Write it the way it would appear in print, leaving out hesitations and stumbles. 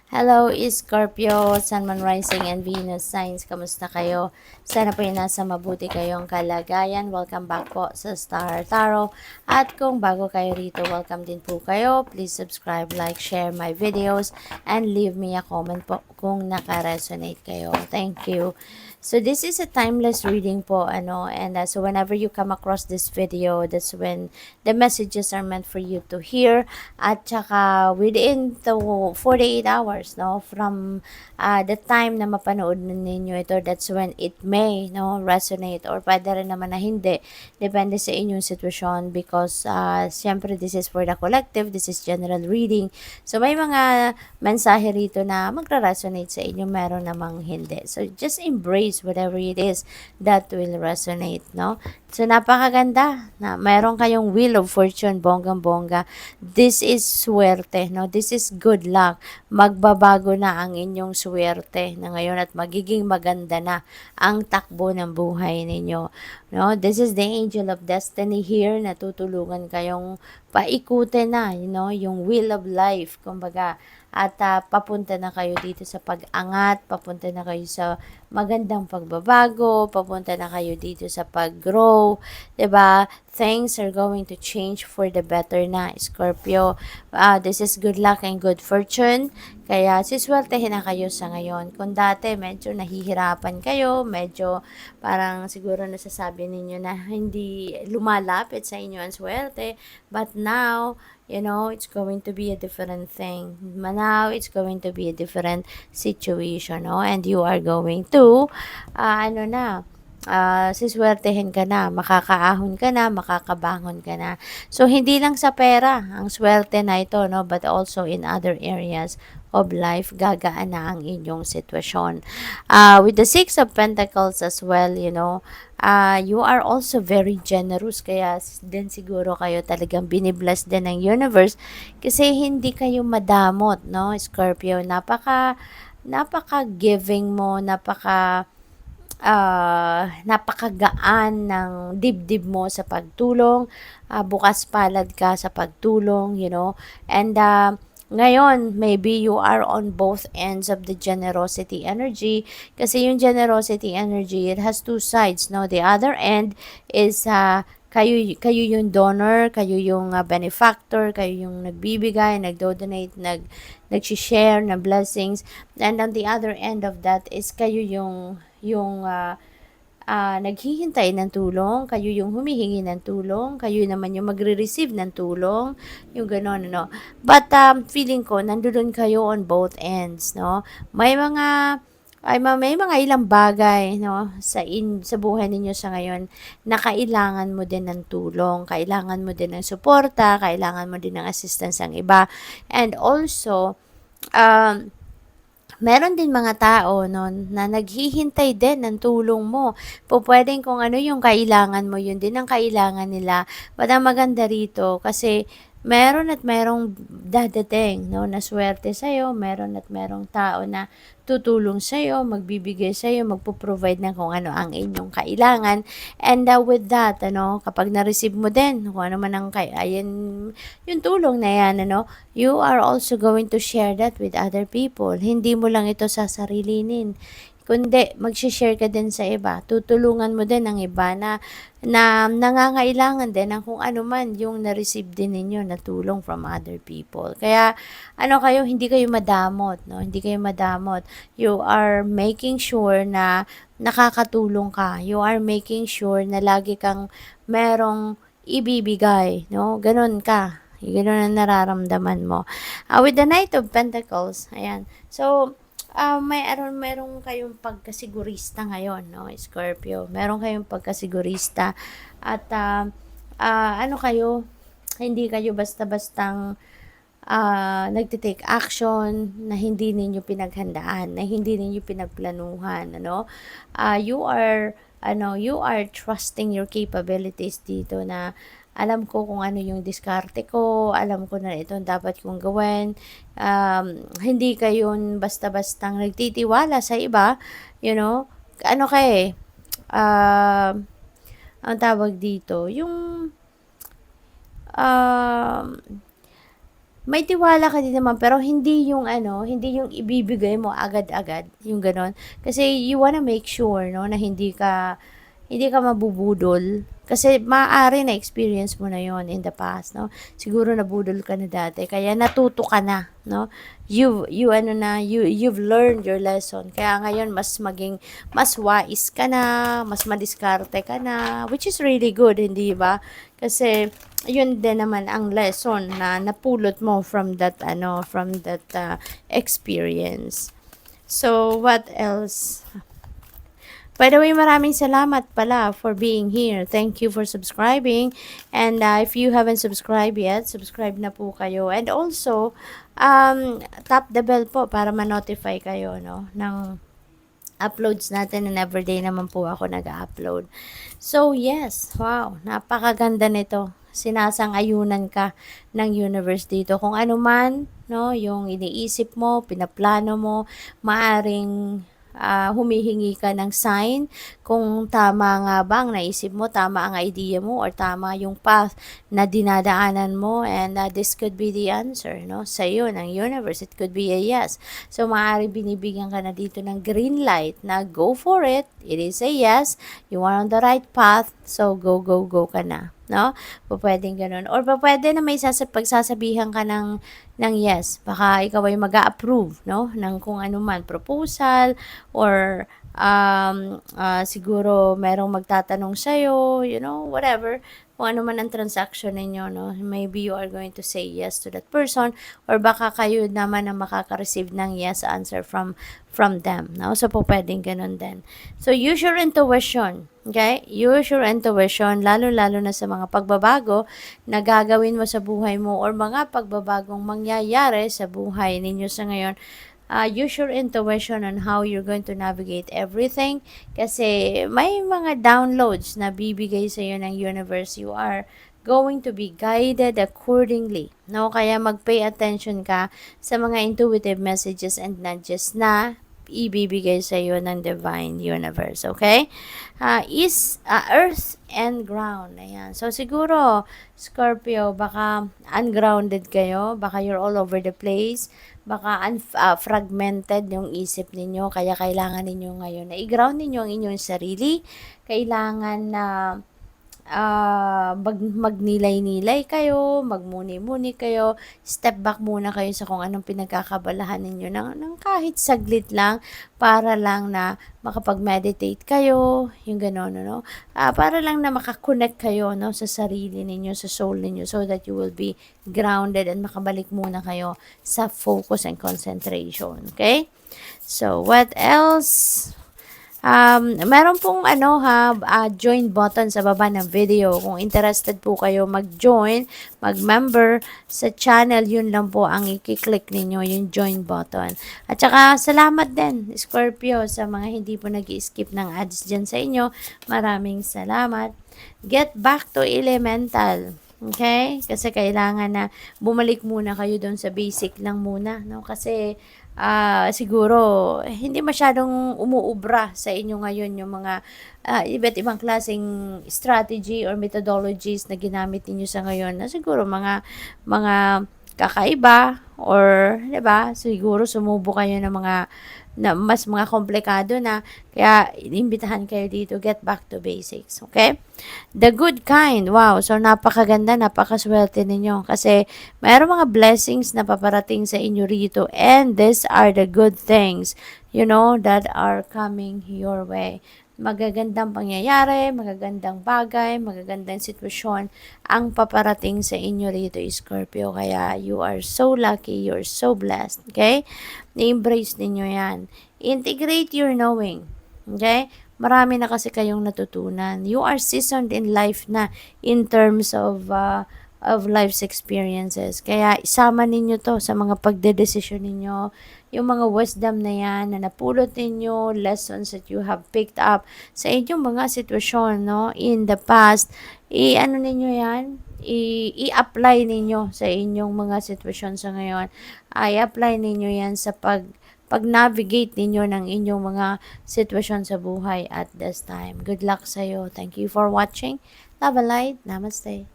Hello, Scorpio, Sun, Moon, Rising, and Venus signs. Kamusta kayo? Sana po yung nasa mabuti kayong kalagayan. Welcome back po sa Star Tarot. At kung bago kayo rito, welcome din po kayo. Please subscribe, like, share my videos, and leave me a comment po kung naka-resonate kayo. Thank you. So this is a timeless reading po, and so whenever you come across this video, that's when the messages are meant for you to hear. At saka within the 48 hours, no, from the time na mapanood ninyo ito, that's when it may, no, resonate, or pwede rin naman na hindi. Depende sa inyong sitwasyon because siyempre this is for the collective, this is general reading. So may mga mensahe rito na magra-resonate sa inyo, meron namang hindi. So just embrace whatever it is that will resonate, no? So napakaganda na mayroon kayong wheel of fortune, bonggang-bongga. This is swerte, no? This is good luck. Magbabago na ang inyong swerte na ngayon at magiging maganda na ang takbo ng buhay ninyo. No? This is the angel of destiny here na tutulungan kayong paikutin na, yung wheel of life, kumbaga. At papunta na kayo dito sa pag-angat, papunta na kayo sa magandang pagbabago, papunta na kayo dito sa pag-grow, 'di ba? Things are going to change for the better na, Scorpio. This is good luck and good fortune. Kaya siswertehin na kayo sa ngayon. Kung dati medyo nahihirapan kayo, medyo parang siguro nasasabi ninyo na hindi lumalapit sa inyo ang swerte, but now it's going to be a different thing. Now, it's going to be a different situation, no? And you are going to, siswertehin ka na, makakaahon ka na, makakabangon ka na. So, hindi lang sa pera ang swerte na ito, no? But also in other areas of life, gagaan na ang inyong sitwasyon. With the Six of Pentacles as well, you are also very generous, kaya din siguro kayo talagang binibless din ng universe kasi hindi kayo madamot, no, Scorpio. Napaka giving mo, napakagaan ng dibdib mo sa pagtulong, bukas palad ka sa pagtulong, and ngayon, maybe you are on both ends of the generosity energy. Kasi yung generosity energy, it has two sides, no? The other end is kayo yung donor, kayo yung benefactor, kayo yung nagbibigay, nagdo-donate, nag-share ng blessings. And on the other end of that is kayo yung naghihintay ng tulong, kayo yung humihingi ng tulong, kayo naman yung magre-receive ng tulong, yung gano'n, no? But feeling ko, nandoon kayo on both ends, no? May mga ilang bagay, no, sa buhay ninyo sa ngayon na kailangan mo din ng tulong, kailangan mo din ng suporta, kailangan mo din ng assistance ang iba. And also, um, meron din mga tao no, na naghihintay din ng tulong mo. Pwedeng kung ano yung kailangan mo, yun din ang kailangan nila. But ang maganda rito, kasi meron at merong dadating, no, na swerte sa'yo, meron at merong tao na tutulong sa'yo, magbibigay sa'yo, magpo-provide ng kung ano ang inyong kailangan. And with that, kapag na-receive mo din, kung ano man ang ayan, yung tulong na yan, you are also going to share that with other people. Hindi mo lang ito sasarilinin, kundi mag-share ka din sa iba. Tutulungan mo din ang iba na nangangailangan din ng kung ano man yung na-receive din ninyo na tulong from other people. Kaya, hindi kayo madamot, no? Hindi kayo madamot. You are making sure na nakakatulong ka. You are making sure na lagi kang merong ibibigay, no? Ganon ka. Ganon ang nararamdaman mo. With the Knight of Pentacles, ayan. So, meron kayong pagkasigurista ngayon, no, Scorpio. Meron kayong pagkasigurista at kayo, hindi kayo basta-bastang nagte-take action na hindi ninyo pinaghandaan, na hindi ninyo pinagplanuhan, you are trusting your capabilities dito na alam ko kung ano yung diskarte ko, alam ko na ito dapat kong gawin. Hindi kayo basta-bastang nagtitiwala sa iba, ano ang tawag dito, yung, um, may tiwala ka din naman pero hindi yung ano, hindi yung ibibigay mo agad-agad, yung gano'n. Kasi you wanna make sure, no, na hindi ka mabubudol. Kasi maaari na experience mo na yon in the past, no? Siguro nabudol ka na dati, kaya natuto ka na, no? You've learned your lesson. Kaya ngayon mas wise ka na, mas madiskarte ka na, which is really good, hindi ba? Kasi yun din naman ang lesson na napulot mo from that experience. So what else? By the way, maraming salamat pala for being here. Thank you for subscribing. And if you haven't subscribed yet, subscribe na po kayo. And also, tap the bell po para ma-notify kayo, no, ng uploads natin, and everyday naman po ako nag-upload. So, yes, wow, napakaganda nito. Sinasang-ayunan ka ng universe dito. Kung ano man, no, yung iniisip mo, pinaplano mo, maaring humihingi ka ng sign kung tama nga ba ang naisip mo, tama ang idea mo, or tama yung path na dinadaanan mo, and this could be the answer, no, sa iyo ng universe. It could be a yes. So maaari binibigyan ka na dito ng green light na go for it. It is a yes. You are on the right path. So go, go, go ka na, no? Pwedeng ganun. Or pwede na may pagsasabihan ka ng yes. Baka ikaw ay mag-a-approve, no, ng kung ano man, proposal, or siguro merong magtatanong sa'yo, whatever, kung ano man ang transaction ninyo, no? Maybe you are going to say yes to that person, or baka kayo naman ang makaka-receive ng yes answer from them, no? So, pwedeng ganun din. So, use your intuition, okay? Use your intuition, lalo-lalo na sa mga pagbabago na gagawin mo sa buhay mo, or mga pagbabagong mangyayari sa buhay ninyo sa ngayon. Use your intuition on how you're going to navigate everything, kasi may mga downloads na bibigay sa iyo ng universe. You are going to be guided accordingly, no? Kaya mag-pay attention ka sa mga intuitive messages and nudges na ibibigay sa iyo ng divine universe, okay? Earth and ground, ayan. So siguro Scorpio, baka ungrounded kayo, baka you're all over the place, baka fragmented yung isip ninyo, kaya kailangan ninyo ngayon na i-ground ninyo ang inyong sarili. Kailangan na magnilay-nilay kayo, magmuni-muni kayo, step back muna kayo sa kung anong pinagkakabalahan ninyo ng kahit saglit lang, para lang na makapag-meditate kayo, yung gano'n, no? Para lang na makakonect kayo, no, sa sarili ninyo, sa soul ninyo, so that you will be grounded and makabalik muna kayo sa focus and concentration, okay? So, what else? Meron pong join button sa baba ng video. Kung interested po kayo mag-join, mag-member sa channel, yun lang po ang i-click ninyo, yung join button. At saka, salamat din, Scorpio, sa mga hindi po nag-skip ng ads dyan sa inyo. Maraming salamat. Get back to elemental. Okay? Kasi kailangan na bumalik muna kayo doon sa basic lang muna, no? Kasi siguro hindi masyadong umuubra sa inyo ngayon yung mga iba't ibang klaseng strategy or methodologies na ginamit niyo sa ngayon, na siguro mga kakaiba, or 'di ba, siguro sumubo kayo ng mga komplikado na, kaya inimbitahan kayo dito, get back to basics, okay? The good kind, wow, so napakaganda, napakaswerte ninyo, kasi mayroong mga blessings na paparating sa inyo rito, and these are the good things, that are coming your way. Magagandang pangyayari, magagandang bagay, magagandang sitwasyon ang paparating sa inyo rito, Scorpio. Kaya you are so lucky, you're so blessed, okay? I-embrace ninyo yan. Integrate your knowing, okay? Marami na kasi kayong natutunan. You are seasoned in life na, in terms of life's experiences. Kaya isama ninyo to sa mga pagdedesisyon ninyo. Yung mga wisdom na yan na napulot ninyo, lessons that you have picked up sa inyong mga sitwasyon, no, in the past, ninyo yan, i-apply ninyo sa inyong mga sitwasyon sa ngayon. I-apply ninyo yan sa pag-navigate ninyo ng inyong mga sitwasyon sa buhay at this time. Good luck sa'yo. Thank you for watching. Love and light. Namaste.